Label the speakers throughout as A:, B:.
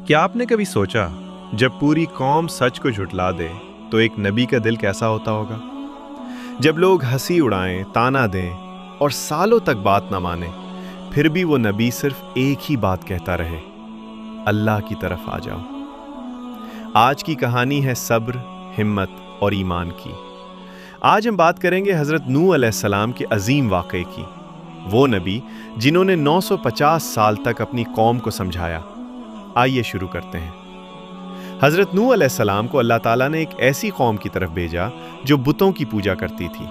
A: क्या आपने कभी सोचा, जब पूरी कौम सच को झुठला दे तो एक नबी का दिल कैसा होता होगा? जब लोग हंसी उड़ाएं, ताना दें और सालों तक बात ना माने, फिर भी वो नबी सिर्फ एक ही बात कहता रहे, अल्लाह की तरफ आ जाओ। आज की कहानी है सब्र, हिम्मत और ईमान की। आज हम बात करेंगे हज़रत नूह अलैहिस्सलाम के अजीम वाक़े की। वो नबी जिन्होंने 950 साल तक अपनी कौम को समझाया। आइए शुरू करते हैं। हज़रत नूह अलैहिस्सलाम को अल्लाह ताला ने एक ऐसी कौम की तरफ भेजा जो बुतों की पूजा करती थी।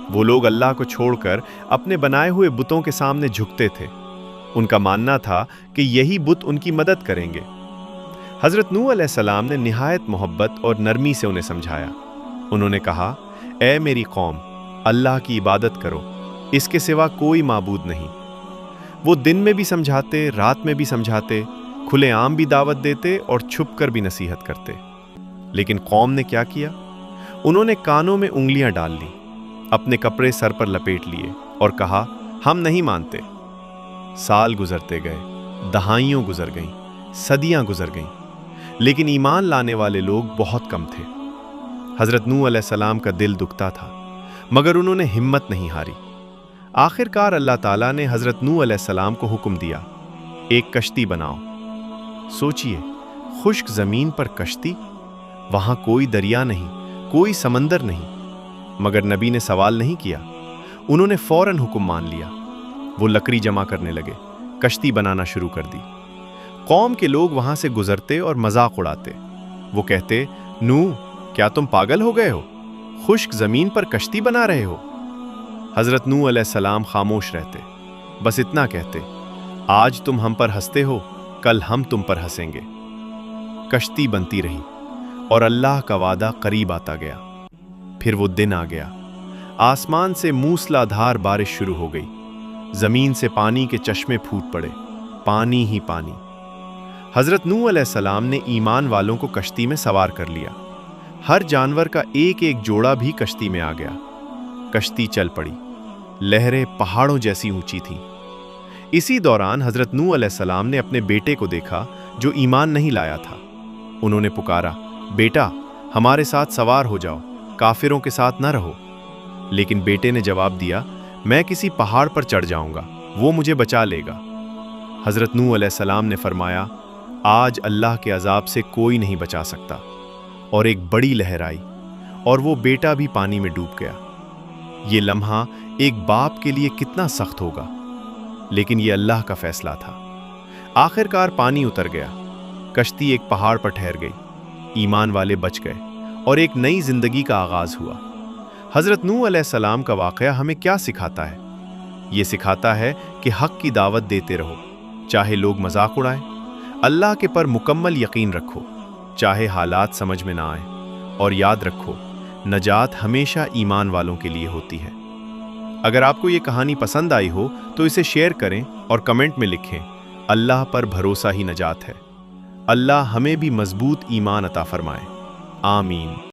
A: वो लोग अल्लाह को छोड़कर अपने बनाए हुए बुतों के सामने झुकते थे। उनका मानना था कि यही बुत उनकी मदद करेंगे। हज़रत नूह अलैहिस्सलाम ने निहायत मोहब्बत और नरमी से उन्हें समझाया। उन्होंने कहा, ऐ मेरी कौम, अल्लाह की इबादत करो, इसके सिवा कोई माबूद नहीं। वो दिन में भी समझाते, रात में भी समझाते, खुलेआम भी दावत देते और छुप कर भी नसीहत करते। लेकिन कौम ने क्या किया? उन्होंने कानों में उंगलियां डाल ली, अपने कपड़े सर पर लपेट लिए और कहा, हम नहीं मानते। साल गुजरते गए, दहाइयों गुजर गईं, सदियां गुजर गईं, लेकिन ईमान लाने वाले लोग बहुत कम थे। हज़रत नूह अलैहिस्सलाम का दिल दुखता था, मगर उन्होंने हिम्मत नहीं हारी। आखिरकार अल्लाह ताला ने हज़रत नूह अलैहिस्सलाम को हुक्म दिया, एक कश्ती बनाओ। सोचिए, खुश्क ज़मीन पर कश्ती, वहां कोई दरिया नहीं, कोई समंदर नहीं। मगर नबी ने सवाल नहीं किया, उन्होंने फौरन हुक्म मान लिया। वो लकड़ी जमा करने लगे, कश्ती बनाना शुरू कर दी। कौम के लोग वहां से गुजरते और मजाक उड़ाते। वो कहते, नूह, क्या तुम पागल हो गए हो? खुश्क ज़मीन पर कश्ती बना रहे हो? हज़रत नूह अलैहिस्सलाम खामोश रहते, बस इतना कहते, आज तुम हम पर हंसते हो, कल हम तुम पर हंसेंगे। कश्ती बनती रही और अल्लाह का वादा करीब आता गया। फिर वो दिन आ गया। आसमान से मूसलाधार बारिश शुरू हो गई। जमीन से पानी के चश्मे फूट पड़े, पानी ही पानी। हज़रत नूह अलैहिस्सलाम ने ईमान वालों को कश्ती में सवार कर लिया। हर जानवर का एक एक जोड़ा भी कश्ती में आ गया। कश्ती चल पड़ी। लहरें पहाड़ों जैसी ऊंची थीं। इसी दौरान हज़रत नूह अलैहिस्सलाम ने अपने बेटे को देखा जो ईमान नहीं लाया था। उन्होंने पुकारा, बेटा, हमारे साथ सवार हो जाओ, काफिरों के साथ न रहो। लेकिन बेटे ने जवाब दिया, मैं किसी पहाड़ पर चढ़ जाऊंगा, वो मुझे बचा लेगा। हज़रत नूह अलैहिस्सलाम ने फरमाया, आज अल्लाह के अजाब से कोई नहीं बचा सकता। और एक बड़ी लहर आई और वो बेटा भी पानी में डूब गया। ये लम्हा एक बाप के लिए कितना सख्त होगा, लेकिन ये अल्लाह का फैसला था। आखिरकार पानी उतर गया, कश्ती एक पहाड़ पर ठहर गई। ईमान वाले बच गए और एक नई जिंदगी का आगाज हुआ। हज़रत नूह अलैहिस्सलाम का वाक़या हमें क्या सिखाता है? ये सिखाता है कि हक की दावत देते रहो, चाहे लोग मजाक उड़ाएं। अल्लाह के पर मुकम्मल यकीन रखो, चाहे हालात समझ में ना आए। और याद रखो, नजात हमेशा ईमान वालों के लिए होती है। अगर आपको ये कहानी पसंद आई हो तो इसे शेयर करें और कमेंट में लिखें, अल्लाह पर भरोसा ही नजात है। अल्लाह हमें भी मजबूत ईमान अता फरमाए। आमीन।